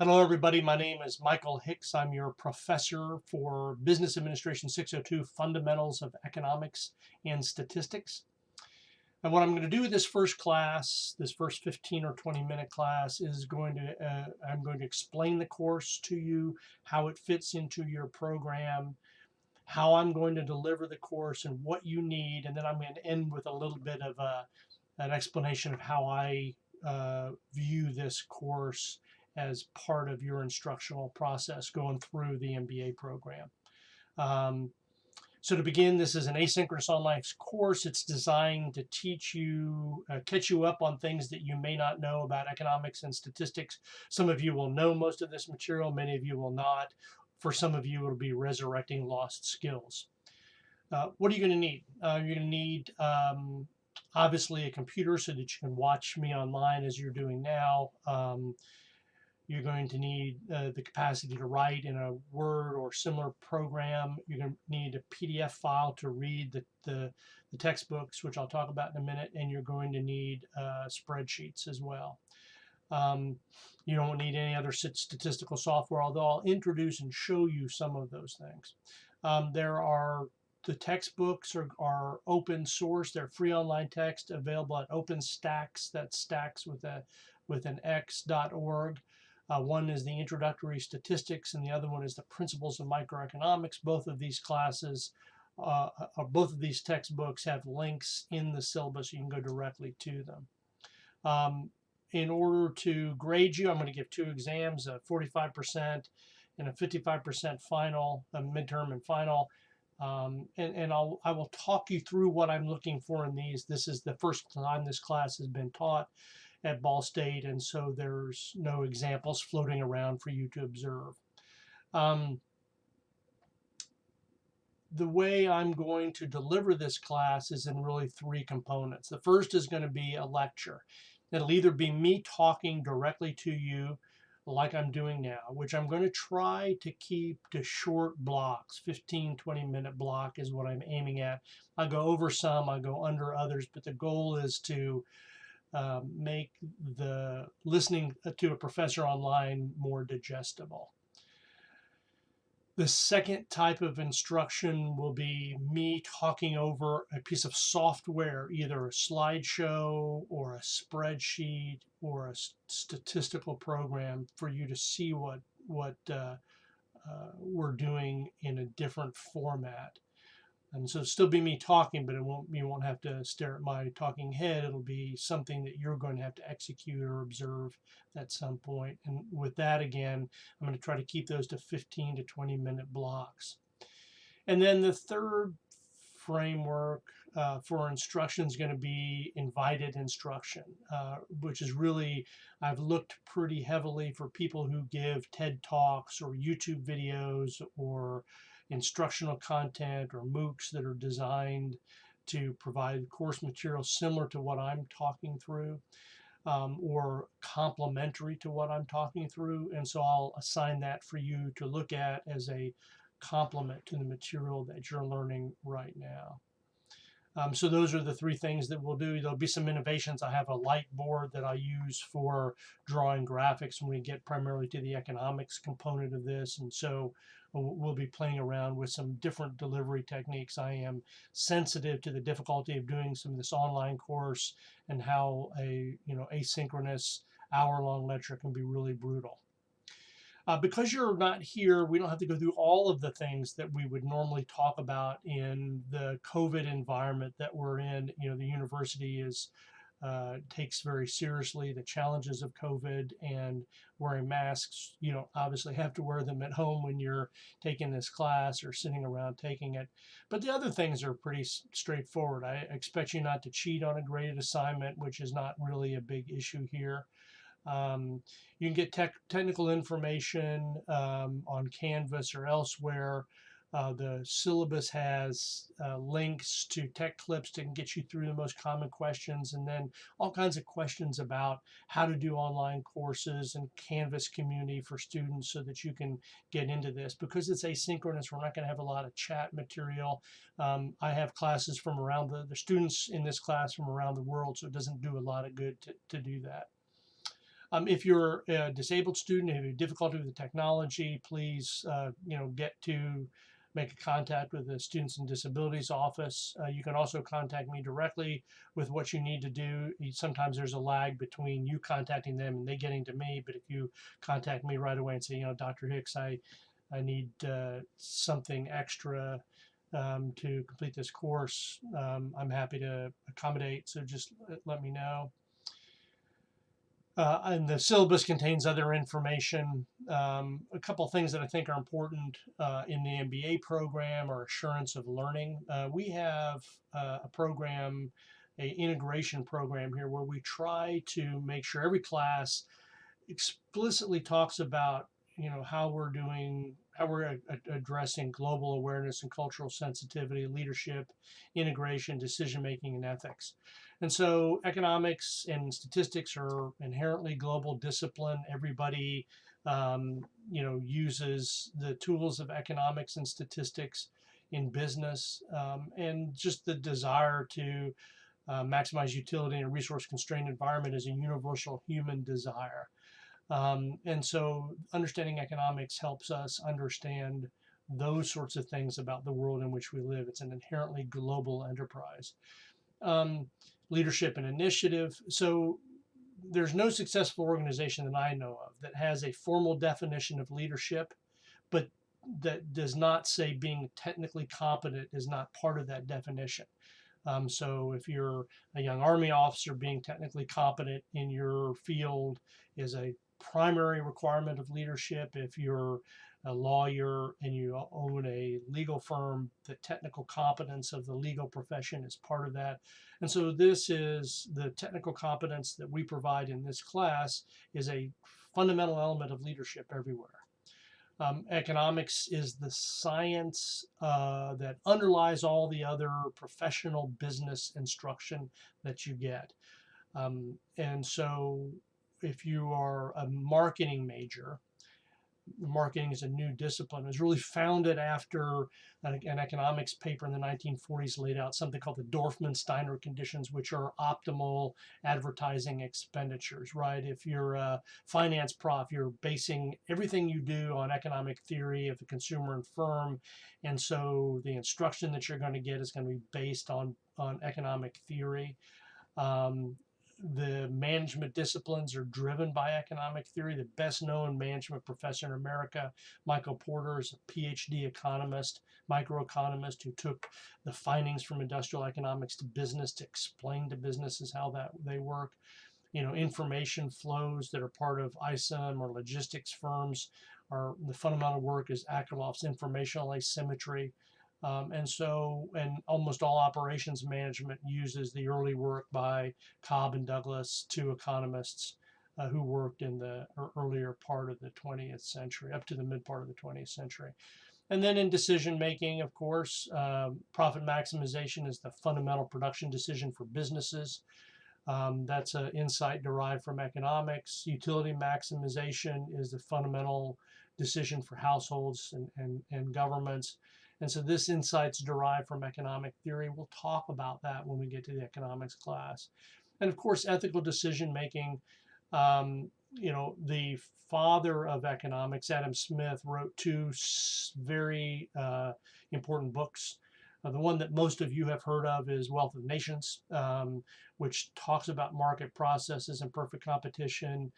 Hello, everybody. My name is Michael Hicks. I'm your professor for Business Administration 602 Fundamentals of Economics and Statistics. And what I'm going to do with this first class, this first 15 or 20-minute class, is I'm going to explain the course to you, how it fits into your program, how I'm going to deliver the course, and what you need. And then I'm going to end with a little bit of an explanation of how I view this course as part of your instructional process going through the MBA program. Um, so to begin, this is an asynchronous online course. It's designed to teach you, catch you up on things that you may not know about economics and statistics. Some of you will know most of this material, many of you will not. For some of you, it'll be resurrecting lost skills. What are you going to need? You're going to need obviously a computer so that you can watch me online as you're doing now. You're going to need the capacity to write in a Word or similar program. You're going to need a PDF file to read the textbooks, which I'll talk about in a minute, and you're going to need spreadsheets as well. Um, you don't need any other statistical software, although I'll introduce and show you some of those things. The textbooks are open source. They're free online text available at OpenStax. That's stacks with an x.org. One is the introductory statistics, and the other one is the principles of microeconomics. Both of these textbooks have links in the syllabus. You can go directly to them. In order to grade you, I'm going to give two exams, a 45% and a 55% final, a midterm and final. I will talk you through what I'm looking for in these. This is the first time this class has been taught at Ball State, and so there's no examples floating around for you to observe. The way I'm going to deliver this class is in really three components. The first is going to be a lecture. It'll either be me talking directly to you like I'm doing now, which I'm going to try to keep to short blocks. 15, 20-minute block is what I'm aiming at. I go over some, I go under others, but the goal is to make the listening to a professor online more digestible. The second type of instruction will be me talking over a piece of software, either a slideshow or a spreadsheet or a statistical program for you to see what we're doing in a different format. And so it'll still be me talking, but you won't have to stare at my talking head. It'll be something that you're going to have to execute or observe at some point. And with that, again, I'm going to try to keep those to 15 to 20-minute blocks. And then the third framework for instruction is going to be invited instruction, which is really, I've looked pretty heavily for people who give TED Talks or YouTube videos or instructional content or MOOCs that are designed to provide course material similar to what I'm talking through, or complementary to what I'm talking through. And so I'll assign that for you to look at as a complement to the material that you're learning right now. So those are the three things that we'll do. There'll be some innovations. I have a light board that I use for drawing graphics when we get primarily to the economics component of this. And so we'll be playing around with some different delivery techniques. I am sensitive to the difficulty of doing some of this online course and how a asynchronous hour-long lecture can be really brutal. Because you're not here, we don't have to go through all of the things that we would normally talk about in the COVID environment that we're in. The university takes very seriously the challenges of COVID, and wearing masks. You don't obviously have to wear them at home when you're taking this class or sitting around taking it. But the other things are pretty straightforward. I expect you not to cheat on a graded assignment, which is not really a big issue here. You can get technical information on Canvas or elsewhere. The syllabus has links to tech clips that can get you through the most common questions, and then all kinds of questions about how to do online courses and Canvas community for students so that you can get into this. Because it's asynchronous, we're not going to have a lot of chat material. I have classes from around the students in this class from around the world, so it doesn't do a lot of good to do that. If you're a disabled student, if you have difficulty with the technology, please, make a contact with the Students and Disabilities Office. You can also contact me directly with what you need to do. Sometimes there's a lag between you contacting them and they getting to me, but if you contact me right away and say, Dr. Hicks, I need something extra to complete this course, I'm happy to accommodate. So just let me know. And the syllabus contains other information. A couple of things that I think are important in the MBA program are assurance of learning. We have a program, a integration program here, where we try to make sure every class explicitly talks about how we're doing, how we're addressing global awareness and cultural sensitivity, leadership, integration, decision making, and ethics. And so economics and statistics are inherently global discipline. Everybody uses the tools of economics and statistics in business, and just the desire to maximize utility in a resource constrained environment is a universal human desire. And so understanding economics helps us understand those sorts of things about the world in which we live. It's an inherently global enterprise. Um, Leadership and initiative. So there's no successful organization that I know of that has a formal definition of leadership, but that does not say being technically competent is not part of that definition. So if you're a young Army officer, being technically competent in your field is a primary requirement of leadership. If you're a lawyer and you own a legal firm, the technical competence of the legal profession is part of that. And so this is the technical competence that we provide in this class is a fundamental element of leadership everywhere. Economics is the science that underlies all the other professional business instruction that you get. And so if you are a marketing major, marketing is a new discipline. It was really founded after an economics paper in the 1940s laid out something called the Dorfman-Steiner conditions, which are optimal advertising expenditures, right? If you're a finance prof, you're basing everything you do on economic theory of the consumer and firm. And so the instruction that you're going to get is going to be based on economic theory. The management disciplines are driven by economic theory. The best known management professor in America, Michael Porter, is a PhD economist, microeconomist, who took the findings from industrial economics to business to explain to businesses how that they work. Information flows that are part of ISM or logistics firms are the fundamental work is Akerlof's informational asymmetry. And almost all operations management uses the early work by Cobb and Douglas, two economists who worked in the earlier part of the 20th century, up to the mid part of the 20th century. And then in decision making, of course, profit maximization is the fundamental production decision for businesses. That's an insight derived from economics. Utility maximization is the fundamental decision for households and governments. And so this insight's derived from economic theory. We'll talk about that when we get to the economics class. And of course, ethical decision making. The father of economics, Adam Smith, wrote two very important books. The one that most of you have heard of is Wealth of Nations, which talks about market processes and perfect competition,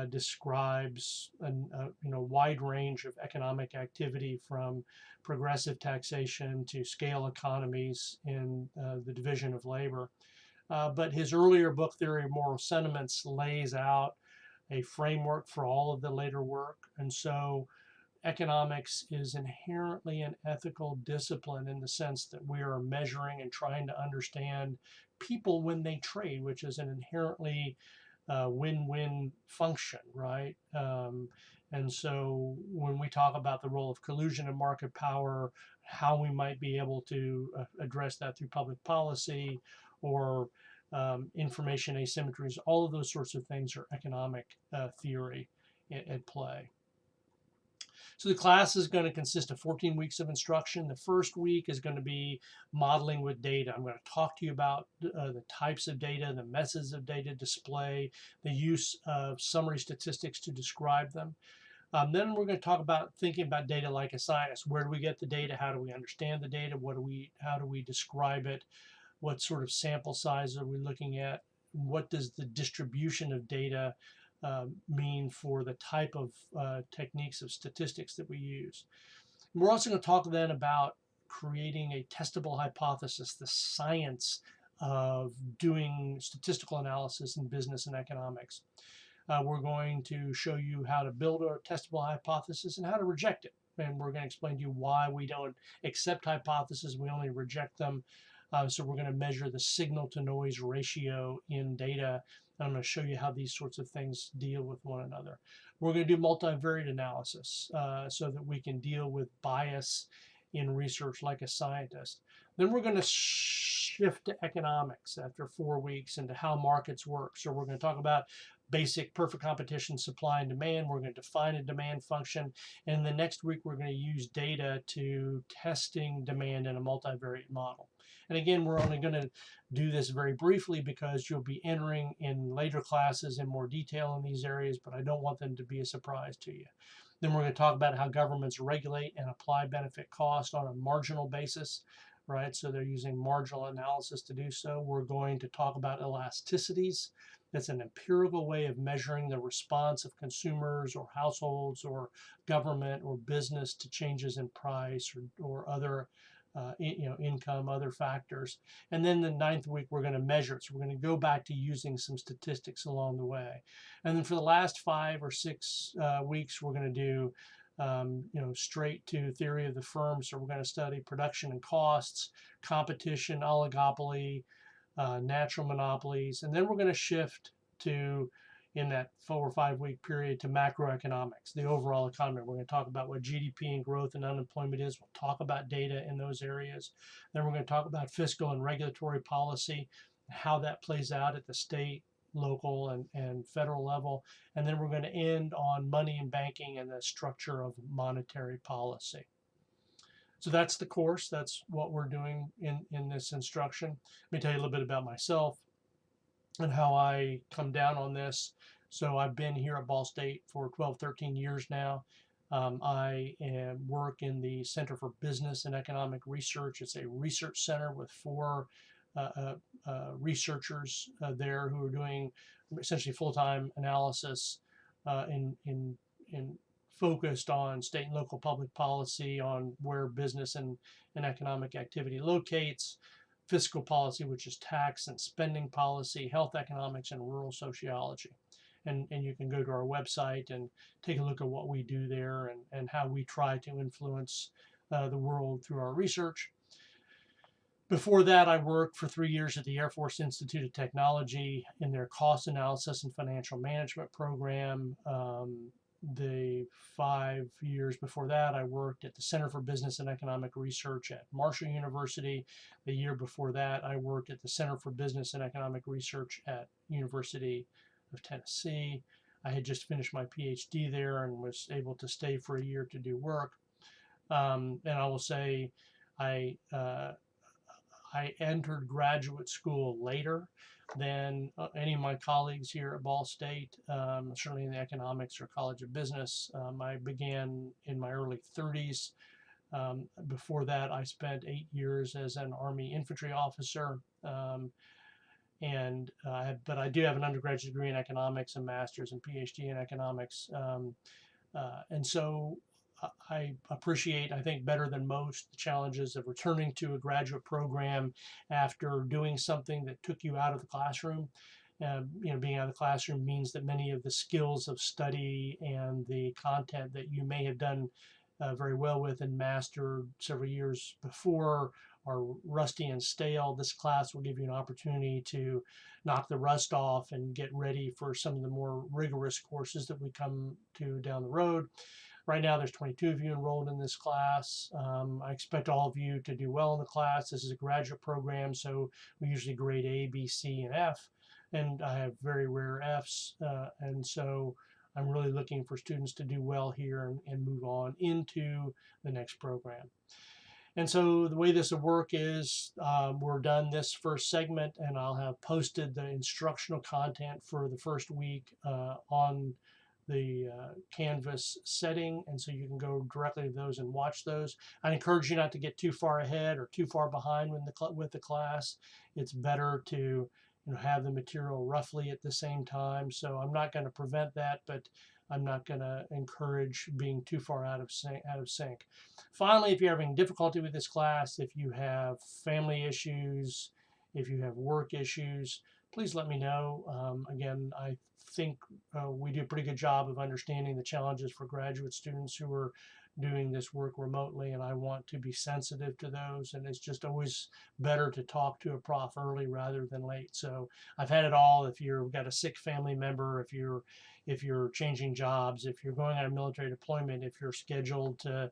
describes a wide range of economic activity from progressive taxation to scale economies in the division of labor. But his earlier book, Theory of Moral Sentiments, lays out a framework for all of the later work. And so economics is inherently an ethical discipline in the sense that we are measuring and trying to understand people when they trade, which is an inherently win-win function, right? And so when we talk about the role of collusion and market power, how we might be able to address that through public policy or information asymmetries, all of those sorts of things are economic theory at play. So the class is going to consist of 14 weeks of instruction. The first week is going to be modeling with data. I'm going to talk to you about the types of data, the methods of data display, the use of summary statistics to describe them. Then we're going to talk about thinking about data like a scientist. Where do we get the data? How do we understand the data? How do we describe it? What sort of sample size are we looking at? What does the distribution of data mean for the type of techniques of statistics that we use? And we're also going to talk then about creating a testable hypothesis, the science of doing statistical analysis in business and economics. We're going to show you how to build a testable hypothesis and how to reject it. And we're going to explain to you why we don't accept hypotheses, we only reject them. So we're going to measure the signal to noise ratio in data. And I'm going to show you how these sorts of things deal with one another. We're going to do multivariate analysis so that we can deal with bias in research like a scientist. Then we're going to shift to economics after 4 weeks into how markets work. So we're going to talk about basic perfect competition, supply and demand. We're going to define a demand function. And the next week, we're going to use data to testing demand in a multivariate model. And again, we're only going to do this very briefly because you'll be entering in later classes in more detail in these areas, but I don't want them to be a surprise to you. Then we're going to talk about how governments regulate and apply benefit cost on a marginal basis, right? So they're using marginal analysis to do so. We're going to talk about elasticities. That's an empirical way of measuring the response of consumers or households or government or business to changes in price or other income, other factors. And then the 9th week, we're going to measure it. So we're going to go back to using some statistics along the way. And then for the last 5 or 6 weeks, we're going to do straight to theory of the firm. So we're going to study production and costs, competition, oligopoly, natural monopolies, and then we're going to shift to, in that 4 or 5 week period, to macroeconomics, the overall economy. We're going to talk about what GDP and growth and unemployment is. We'll talk about data in those areas. Then we're going to talk about fiscal and regulatory policy, how that plays out at the state, local, and federal level. And then we're going to end on money and banking and the structure of monetary policy. So that's the course. That's what we're doing in this instruction. Let me tell you a little bit about myself and how I come down on this. So I've been here at Ball State for 12, 13 years now. I work in the Center for Business and Economic Research. It's a research center with 4 researchers there who are doing essentially full-time analysis in focused on state and local public policy, on where business and economic activity locates, fiscal policy, which is tax and spending policy, health economics, and rural sociology. And you can go to our website and take a look at what we do there and how we try to influence the world through our research. Before that, I worked for 3 years at the Air Force Institute of Technology in their cost analysis and financial management program. The 5 years before that, I worked at the Center for Business and Economic Research at Marshall University. The year before that, I worked at the Center for Business and Economic Research at University of Tennessee. I had just finished my PhD there and was able to stay for a year to do work. And I will say I entered graduate school later than any of my colleagues here at Ball State, certainly in the economics or College of Business. I began in my early 30s. Before that, I spent 8 years as an Army infantry officer. But I do have an undergraduate degree in economics, a master's and PhD in economics. And so I appreciate, I think, better than most, the challenges of returning to a graduate program after doing something that took you out of the classroom. Being out of the classroom means that many of the skills of study and the content that you may have done very well with and mastered several years before are rusty and stale. This class will give you an opportunity to knock the rust off and get ready for some of the more rigorous courses that we come to down the road. Right now, there's 22 of you enrolled in this class. I expect all of you to do well in the class. This is a graduate program, so we usually grade A, B, C, and F, and I have very rare Fs. And so I'm really looking for students to do well here and move on into the next program. And so the way this will work is we're done this first segment, and I'll have posted the instructional content for the first week on the Canvas setting, and so you can go directly to those and watch those. I encourage you not to get too far ahead or too far behind with the class. It's better to have the material roughly at the same time. So I'm not going to prevent that, but I'm not going to encourage being too far out of sync. Finally, if you're having difficulty with this class, if you have family issues, if you have work issues, please let me know. Again, I think we do a pretty good job of understanding the challenges for graduate students who are doing this work remotely, and I want to be sensitive to those. And it's just always better to talk to a prof early rather than late. So I've had it all. If you've got a sick family member, if you're changing jobs, if you're going on a military deployment, if you're scheduled to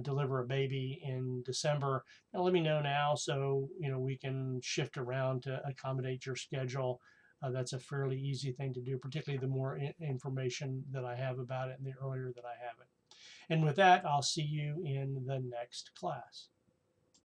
deliver a baby in December, let me know now so we can shift around to accommodate your schedule. That's a fairly easy thing to do, particularly the more information that I have about it and the earlier that I have it. And with that, I'll see you in the next class.